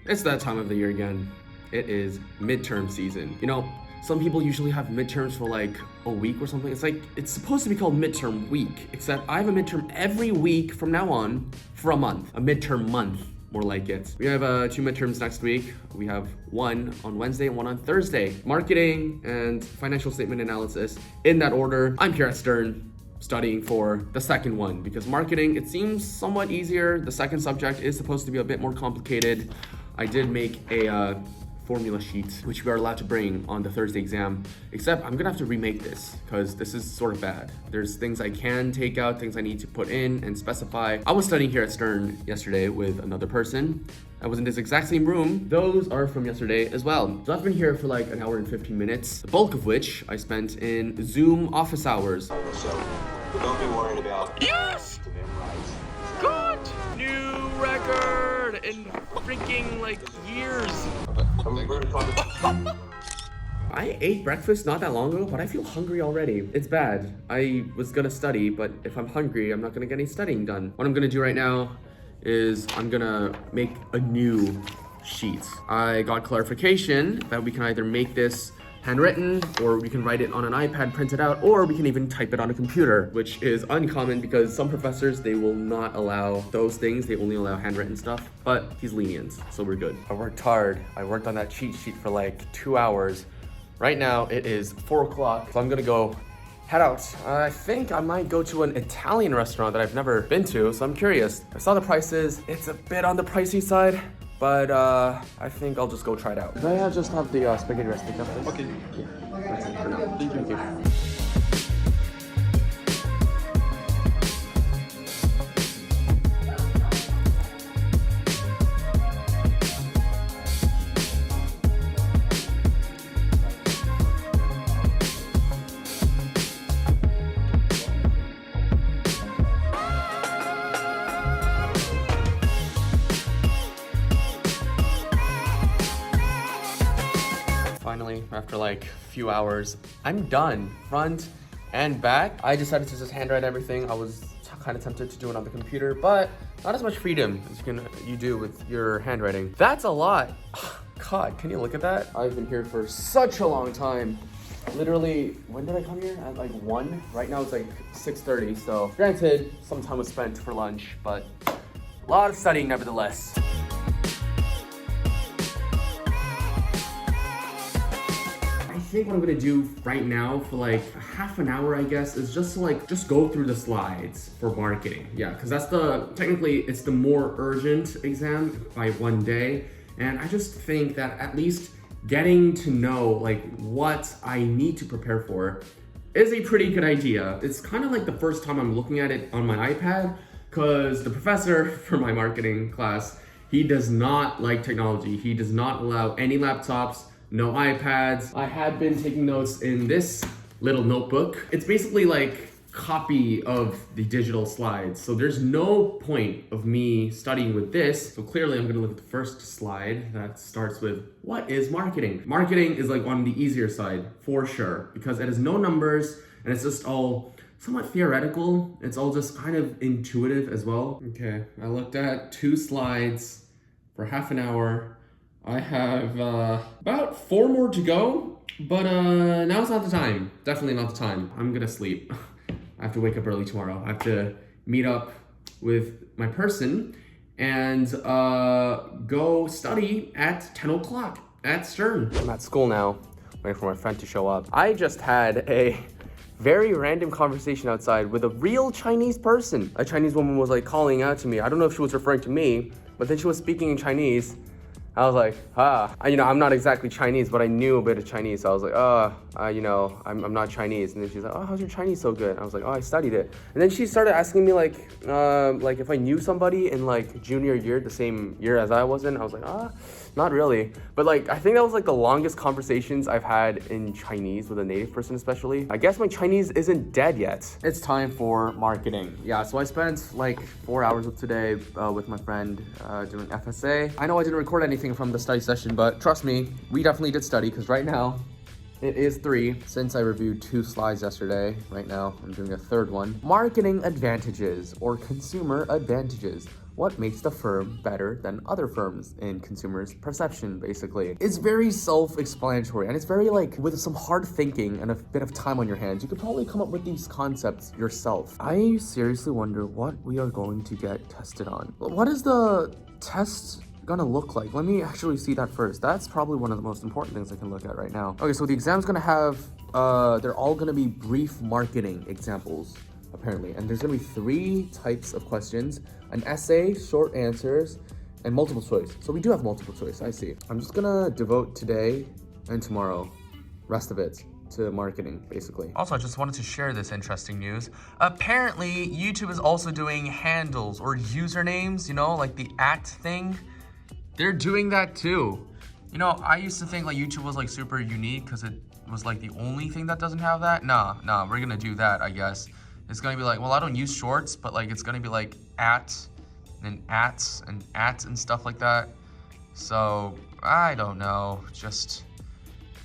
It's that time of the year again. It is midterm season. You know, some people usually have midterms for like a week or something. It's like, it's supposed to be called midterm week, except I have a midterm every week from now on for a month. A midterm month, more like it. We have 2 midterms next week. We have one on Wednesday and one on Thursday. Marketing and financial statement analysis in that order. I'm here at Stern studying for the second one because marketing, it seems somewhat easier. The second subject is supposed to be a bit more complicated. I did make a formula sheet, which we are allowed to bring on the Thursday exam, except I'm gonna have to remake this because this is sort of bad. There's things I can take out, things I need to put in and specify. I was studying here at Stern yesterday with another person. I was in this exact same room. Those are from yesterday as well. So I've been here for like an hour and 15 minutes, the bulk of which I spent in Zoom office hours. So don't be worried about Yes! to memorize. Good! New record in freaking like years. I ate breakfast not that long ago, but I feel hungry already. It's bad. I was gonna study, but if I'm hungry, I'm not gonna get any studying done. What I'm gonna do right now is I'm gonna make a new sheet. I got clarification that we can either make this handwritten, or we can write it on an iPad, print it out, or we can even type it on a computer, which is uncommon because some professors, they will not allow those things. They only allow handwritten stuff, but he's lenient, so we're good. I worked hard. I worked on that cheat sheet for like 2 hours. Right now it is 4 o'clock, so I'm gonna go head out. I think I might go to an Italian restaurant that I've never been to, so I'm curious. I saw the prices. It's a bit on the pricey side, but I think I'll just go try it out. Could I just have the spaghetti recipe, please? Okay. Yeah, that's it for now. Thank you. Finally, after like a few hours, I'm done, front and back. I decided to just handwrite everything. I was kind of tempted to do it on the computer, but not as much freedom as you do with your handwriting. That's a lot. God, can you look at that? I've been here for such a long time. Literally, when did I come here? At like 1? Right now it's like 6:30, so granted, some time was spent for lunch, but a lot of studying nevertheless. I think what I'm gonna do right now for like half an hour, I guess, is just to just go through the slides for marketing. Yeah, because that's technically it's the more urgent exam by 1 day. And I just think that at least getting to know like what I need to prepare for is a pretty good idea. It's kind of like the first time I'm looking at it on my iPad, because the professor for my marketing class, he does not like technology. He does not allow any laptops, no iPads. I had been taking notes in this little notebook. It's basically like copy of the digital slides. So there's no point of me studying with this. So clearly I'm gonna look at the first slide that starts with, what is marketing? Marketing is like on the easier side for sure, because it has no numbers and it's just all somewhat theoretical. It's all just kind of intuitive as well. Okay, I looked at 2 slides for half an hour. I have about 4 more to go, but now's not the time. Definitely not the time. I'm gonna sleep. I have to wake up early tomorrow. I have to meet up with my person and go study at 10 o'clock at Stern. I'm at school now, waiting for my friend to show up. I just had a very random conversation outside with a real Chinese person. A Chinese woman was like calling out to me. I don't know if she was referring to me, but then she was speaking in Chinese. I was like, I'm not exactly Chinese, but I knew a bit of Chinese. So I was like, I'm not Chinese. And then she's like, oh, how's your Chinese so good? I was like, oh, I studied it. And then she started asking me like if I knew somebody in like junior year, the same year as I was in. I was like, not really. But like, I think that was like the longest conversations I've had in Chinese with a native person, especially. I guess my Chinese isn't dead yet. It's time for marketing. Yeah, so I spent like 4 hours of today with my friend doing FSA. I know I didn't record anything from the study session, but trust me, we definitely did study, because right now it is 3. Since I reviewed 2 slides yesterday, right now I'm doing a 3rd one. Marketing advantages or consumer advantages. what makes the firm better than other firms in consumers' perception, basically. It's very self-explanatory, and it's very like, with some hard thinking and a bit of time on your hands, you could probably come up with these concepts yourself. I seriously wonder what we are going to get tested on. What is the test gonna look like? Let me actually see that first. That's probably one of the most important things I can look at right now. Okay, so the exam's gonna have, they're all gonna be brief marketing examples, apparently. And there's gonna be 3 types of questions: an essay, short answers, and multiple choice. So we do have multiple choice, I see. I'm just gonna devote today and tomorrow, rest of it, to marketing, basically. Also, I just wanted to share this interesting news. Apparently, YouTube is also doing handles or usernames, you know, like the @ thing. They're doing that too. You know, I used to think like YouTube was like super unique because it was like the only thing that doesn't have that. Nah, we're gonna do that, I guess. It's gonna be like, well, I don't use shorts, but like it's gonna be like @ and ats and stuff like that. So, I don't know, just,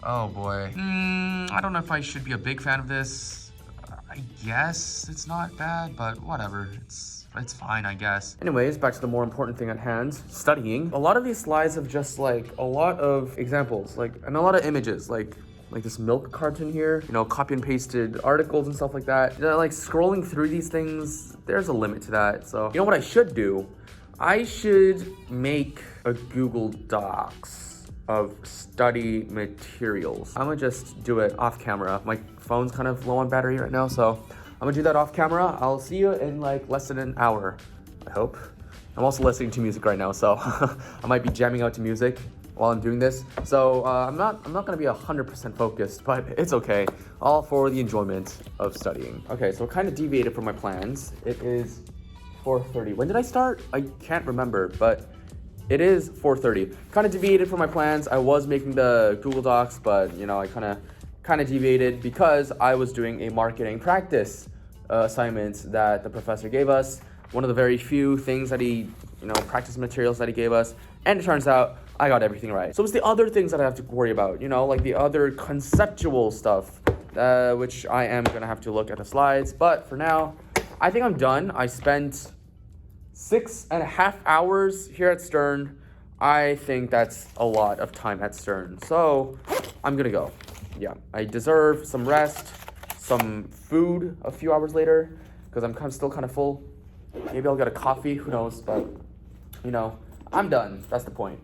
oh boy. I don't know if I should be a big fan of this. I guess it's not bad, but whatever, it's fine, I guess. Anyways, back to the more important thing at hand, studying. A lot of these slides have just like a lot of examples, like, and a lot of images, like this milk carton here, you know, copy and pasted articles and stuff like that. You know, like scrolling through these things, there's a limit to that. So, you know what I should do? I should make a Google Docs of study materials. I'm gonna just do it off camera. My phone's kind of low on battery right now, so I'm gonna do that off camera. I'll see you in like less than an hour, I hope. I'm also listening to music right now, so I might be jamming out to music while I'm doing this. So I'm not gonna be 100% focused, but it's okay. All for the enjoyment of studying. Okay, so kind of deviated from my plans. It is 4:30. When did I start? I can't remember, but it is 4:30. Kind of deviated from my plans. I was making the Google Docs, but you know, I kind of deviated because I was doing a marketing practice assignment that the professor gave us. One of the very few things that he, you know, practice materials that he gave us. And it turns out I got everything right. So it's the other things that I have to worry about, you know, like the other conceptual stuff, which I am gonna have to look at the slides. But for now, I think I'm done. I spent 6.5 hours here at Stern. I think that's a lot of time at Stern. So I'm gonna go. Yeah, I deserve some rest, some food a few hours later, because I'm still kind of full. Maybe I'll get a coffee, who knows, but you know, I'm done. That's the point.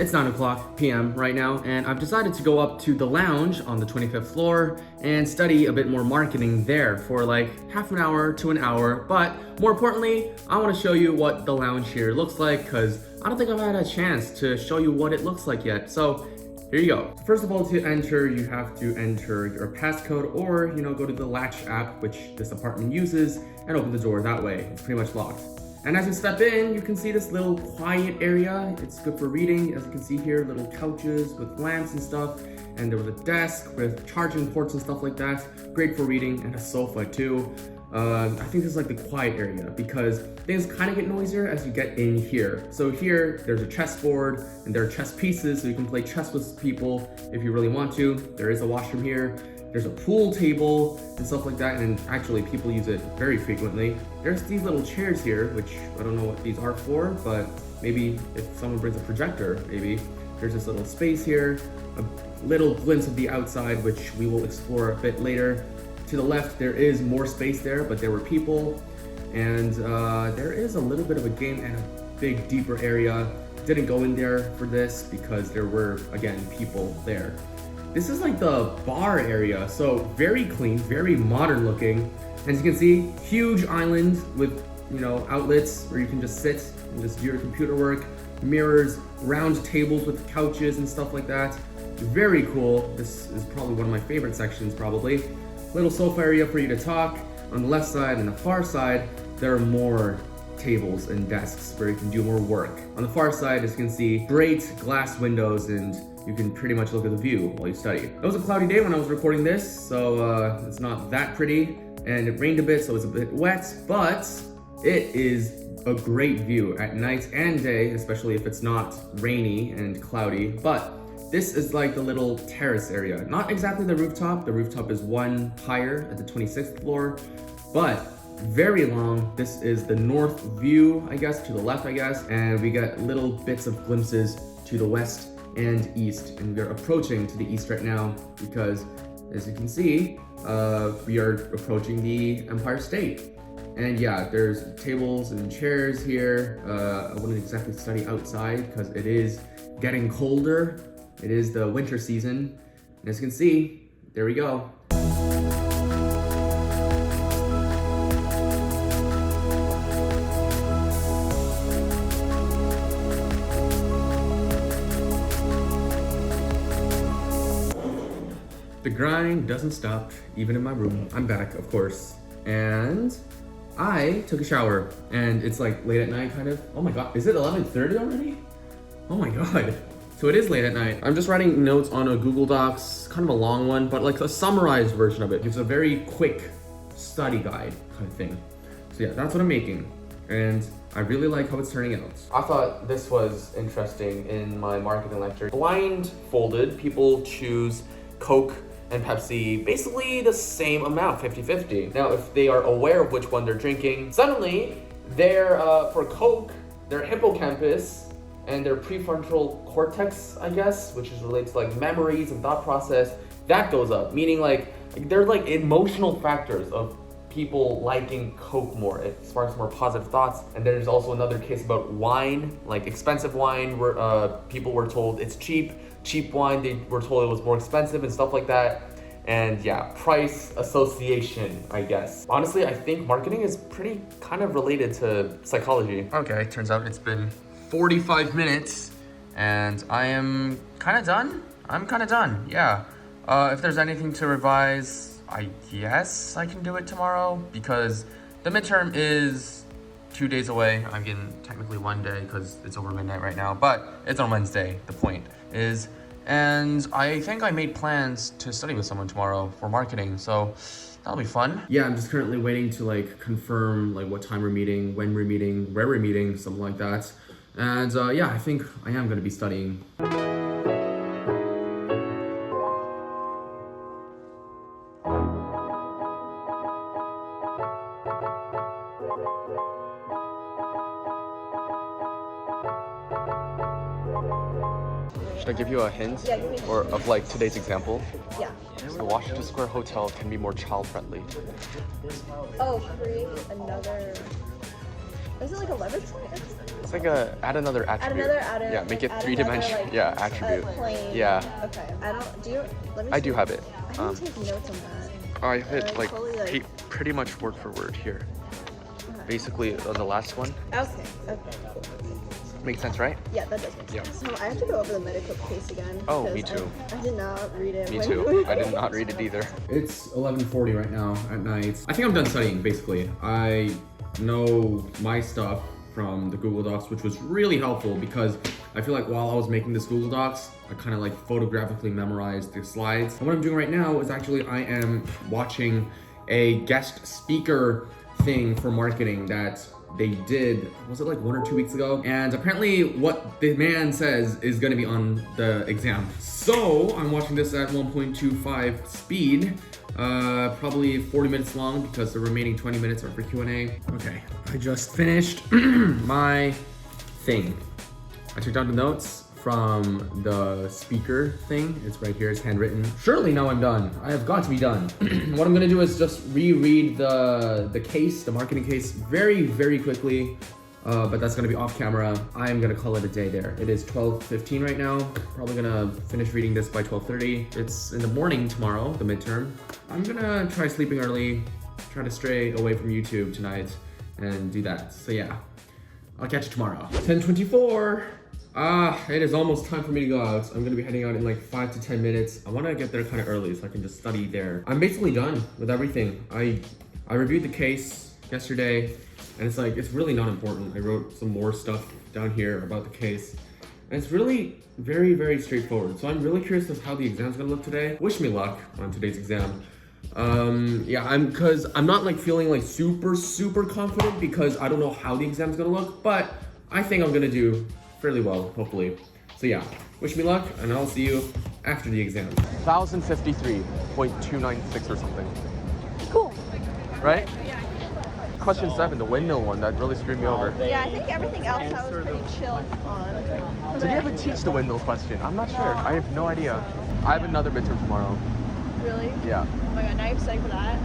It's 9:00 p.m. right now, and I've decided to go up to the lounge on the 25th floor and study a bit more marketing there for like half an hour to an hour. But more importantly, I want to show you what the lounge here looks like, because I don't think I've had a chance to show you what it looks like yet. So here you go. First of all, to enter, you have to enter your passcode, or you know, go to the Latch app, which this apartment uses, and open the door that way. It's pretty much locked. And as you step in, you can see this little quiet area. It's good for reading. As you can see here, little couches with lamps and stuff. And there was a desk with charging ports and stuff like that. Great for reading, and a sofa too. I think this is like the quiet area because things kind of get noisier as you get in here. So here, there's a chessboard and there are chess pieces, so you can play chess with people if you really want to. There is a washroom here. There's a pool table and stuff like that, and actually people use it very frequently. There's these little chairs here, which I don't know what these are for, but maybe if someone brings a projector, maybe. There's this little space here, a little glimpse of the outside, which we will explore a bit later. To the left, there is more space there, but there were people, and there is a little bit of a game and a big, deeper area. Didn't go in there for this because there were, again, people there. This is like the bar area, so very clean, very modern looking. As you can see, huge island with, you know, outlets where you can just sit and just do your computer work, mirrors, round tables with couches and stuff like that. Very cool. This is probably one of my favorite sections, probably. Little sofa area for you to talk. On the left side and the far side, there are more tables and desks where you can do more work. On the far side, as you can see, great glass windows, and you can pretty much look at the view while you study. It was a cloudy day when I was recording this, so it's not that pretty, and it rained a bit, so it's a bit wet, but it is a great view at night and day, especially if it's not rainy and cloudy. But this is like the little terrace area. Not exactly the rooftop. The rooftop is one higher at the 26th floor, but very long. This is the north view, I guess, to the left, I guess. And we got little bits of glimpses to the west and east. And we're approaching to the east right now because, as you can see, we are approaching the Empire State. And yeah, there's tables and chairs here. I wouldn't exactly study outside because it is getting colder. It is the winter season. And as you can see, there we go. The grind doesn't stop, even in my room. I'm back, of course. And I took a shower, and it's like late at night, kind of. Oh my god, is it 11:30 already? Oh my god. So it is late at night. I'm just writing notes on a Google Docs, kind of a long one, but like a summarized version of it. It's a very quick study guide kind of thing. So yeah, that's what I'm making. And I really like how it's turning out. I thought this was interesting in my marketing lecture. Blindfolded, people choose Coke and Pepsi basically the same amount, 50-50. Now, if they are aware of which one they're drinking, suddenly for Coke, their hippocampus and their prefrontal cortex, I guess, which is related to like memories and thought process, that goes up. Meaning like they're like emotional factors of people liking Coke more. It sparks more positive thoughts. And there's also another case about wine, like expensive wine, where people were told it's cheap. Cheap wine, they were told it was more expensive and stuff like that. And yeah, price association, I guess. Honestly, I think marketing is pretty kind of related to psychology. Okay, turns out it's been 45 minutes and I am kind of done. I'm kind of done, yeah. If there's anything to revise, I guess I can do it tomorrow because the midterm is 2 days away. I'm getting technically 1 day because it's over midnight right now, but it's on Wednesday, the point is. And I think I made plans to study with someone tomorrow for marketing, so that'll be fun. Yeah, I'm just currently waiting to like confirm like what time we're meeting, when we're meeting, where we're meeting, something like that. And yeah, I think I am gonna be studying. Should I give you a hint? Yeah, give me a hint. Or of like today's example? Yeah. The Washington Square Hotel can be more child-friendly. Oh, create another... Is it like a leverage? It's like add another attribute. Yeah, make it three-dimensional. Like, yeah, attribute. Plane. Yeah. Okay. I don't... Do you... Let me I see. do have it. I need to take notes on that. I have it like totally, pretty much word for word here. Okay. Basically, on the last one. Okay. Okay. Makes sense, right? Yeah, that does make Yeah. sense. So I have to go over the medical case again. Oh, me because too. I did not read it. Me when too. we I did not read it either. It's 11:40 right now at night. I think I'm done studying, basically. I know my stuff from the Google Docs, which was really helpful because I feel like while I was making this Google Docs, I kind of like photographically memorized the slides. And what I'm doing right now is actually I am watching a guest speaker thing for marketing that they did, was it like 1 or 2 weeks ago? And apparently what the man says is gonna be on the exam. So I'm watching this at 1.25 speed, probably 40 minutes long because the remaining 20 minutes are for Q&A. Okay, I just finished my thing. I took down the notes from the speaker thing. It's right here, it's handwritten. Surely now I'm done. I have got to be done. What I'm gonna do is just reread the case, the marketing case very, very quickly. but that's gonna be off camera. I am gonna call it a day there. It is 12:15 right now. Probably gonna finish reading this by 12:30. It's in the morning tomorrow, the midterm. I'm gonna try sleeping early, try to stray away from YouTube tonight and do that. So yeah, I'll catch you tomorrow. 10:24. It is almost time for me to go out. I'm gonna be heading out in like 5 to 10 minutes. I wanna get there kind of early so I can just study there. I'm basically done with everything. I reviewed the case yesterday and it's like, it's really not important. I wrote some more stuff down here about the case. And it's really very, very straightforward. So I'm really curious as how the exam's gonna look today. Wish me luck on today's exam. Yeah, I'm not like feeling like super confident because I don't know how the exam's gonna look, but I think I'm gonna do fairly well, hopefully. So yeah, wish me luck and I'll see you after the exam. 1053.296 or something. Cool. Right? Question 7, the windmill one, that really screwed me over. Yeah, I think everything else I was pretty chill on. Did you ever teach the windmill question? I'm not sure. I have no idea. I have another midterm tomorrow. Really? Yeah. Oh my god, now you're studying for that?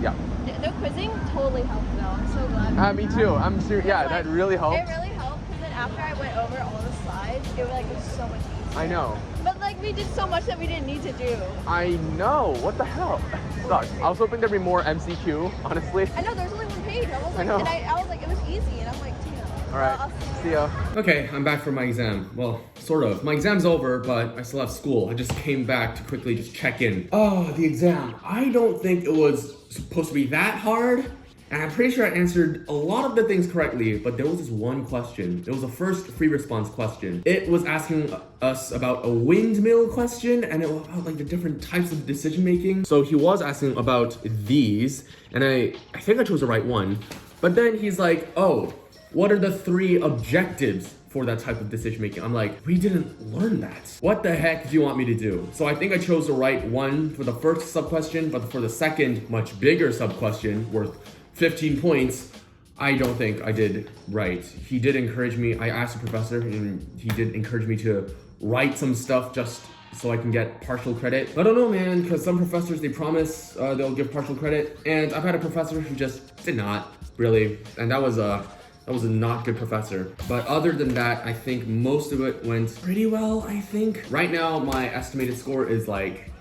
Yeah. The quizzing totally helped though. I'm so glad. Me too. I'm serious. Yeah, Like, that really helped. It really helped because then after I went over all the slides, it was so much easier. I know. But like we did so much that we didn't need to do. I know. What the hell? Sucks. I was hoping there'd be more MCQ, honestly. I know there's only one page. I was like, know. and I was like, it was easy, and I'm like, damn. All right. See ya. Okay, I'm back from my exam. Well, sort of. My exam's over, but I still have school. I just came back to quickly just check in. Oh, the exam. I don't think it was supposed to be that hard. And I'm pretty sure I answered a lot of the things correctly, but there was this one question. It was the first free response question. It was asking us about a windmill question, and it was about like the different types of decision making. So he was asking about these, and I think I chose the right one. But then he's like, oh, what are the 3 objectives for that type of decision making? I'm like, we didn't learn that. What the heck do you want me to do? So I think I chose the right one for the first sub question, but for the second, much bigger sub question worth 15 points, I don't think I did right. He did encourage me. I asked the professor and he did encourage me to write some stuff just so I can get partial credit. I don't know, man, because some professors, they promise they'll give partial credit. And I've had a professor who just did not, really. And that was a not good professor. But other than that, I think most of it went pretty well, I think. Right now, my estimated score is like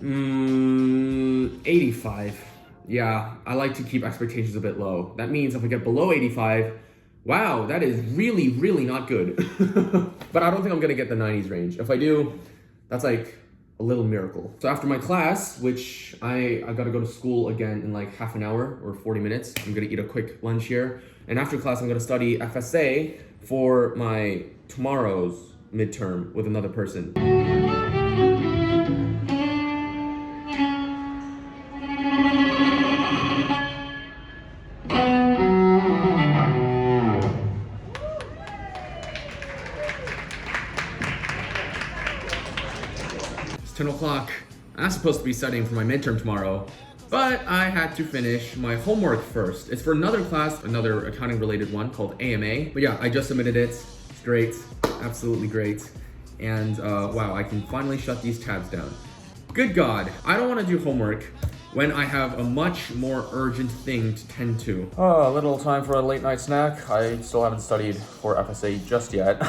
85. Yeah, I like to keep expectations a bit low. That means if I get below 85, wow, that is really, really not good. But I don't think I'm gonna get the 90s range. If I do, that's like a little miracle. So after my class, which I gotta go to school again in like half an hour or 40 minutes, I'm gonna eat a quick lunch here. And after class, I'm gonna study FSA for my tomorrow's midterm with another person. It's 10 o'clock. I'm supposed to be studying for my midterm tomorrow, but I had to finish my homework first. It's for another class, another accounting related one called AMA. But yeah, I just submitted it. It's great, absolutely great. And wow, I can finally shut these tabs down. Good God, I don't want to do homework when I have a much more urgent thing to tend to. Oh, a little time for a late night snack. I still haven't studied for FSA just yet.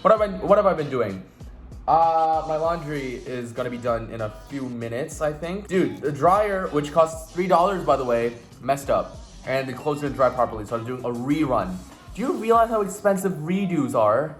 What have I been doing? My laundry is gonna be done in a few minutes, I think. Dude, the dryer, which costs $3 by the way, messed up. And the clothes didn't dry properly, so I'm doing a rerun. Do you realize how expensive redos are?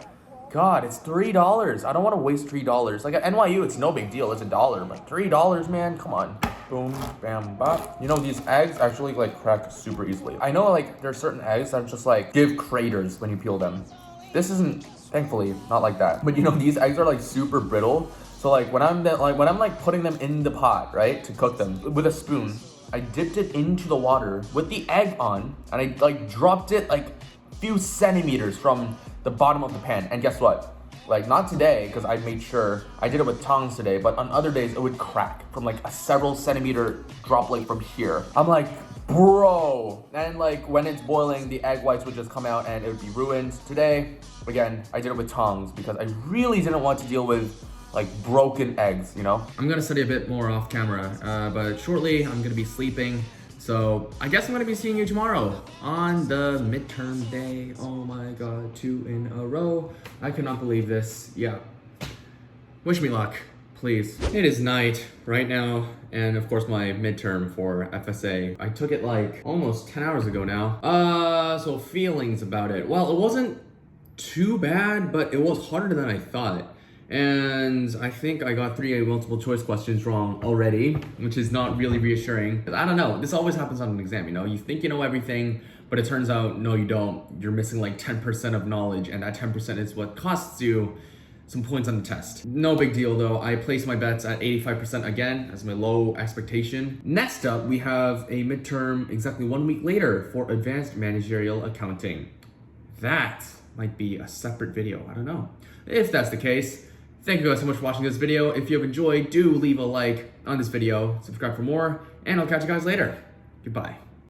God, it's $3. I don't want to waste $3. Like at NYU, it's no big deal. It's $1. But $3, man, come on. Boom, bam, bop. You know, these eggs actually like crack super easily. I know like there are certain eggs that just like give craters when you peel them. This isn't, thankfully, not like that. But you know, these eggs are like super brittle. So like when I'm putting them in the pot, right, to cook them with a spoon, I dipped it into the water with the egg on, and I like dropped it like a few centimeters from the bottom of the pan. And guess what? Like not today, because I made sure I did it with tongs today, but on other days it would crack from like a several centimeter droplet from here. I'm like, bro. And like when it's boiling, the egg whites would just come out and it would be ruined. Today, again, I did it with tongs because I really didn't want to deal with like broken eggs, you know? I'm gonna study a bit more off camera, but shortly I'm gonna be sleeping. So I guess I'm gonna be seeing you tomorrow on the midterm day. Oh my god, 2 in a row. I cannot believe this. Yeah. Wish me luck, please. It is night right now, and of course my midterm for FSA. I took it like almost 10 hours ago now. So feelings about it. Well, it wasn't too bad, but it was harder than I thought. And I think I got 3 multiple choice questions wrong already, which is not really reassuring. I don't know, this always happens on an exam, you know? You think you know everything, but it turns out, no, you don't. You're missing like 10% of knowledge, and that 10% is what costs you some points on the test. No big deal though. I placed my bets at 85% again as my low expectation. Next up, we have a midterm exactly 1 week later for advanced managerial accounting. That might be a separate video, I don't know. If that's the case, thank you guys so much for watching this video. If you have enjoyed, do leave a like on this video, subscribe for more, and I'll catch you guys later. Goodbye.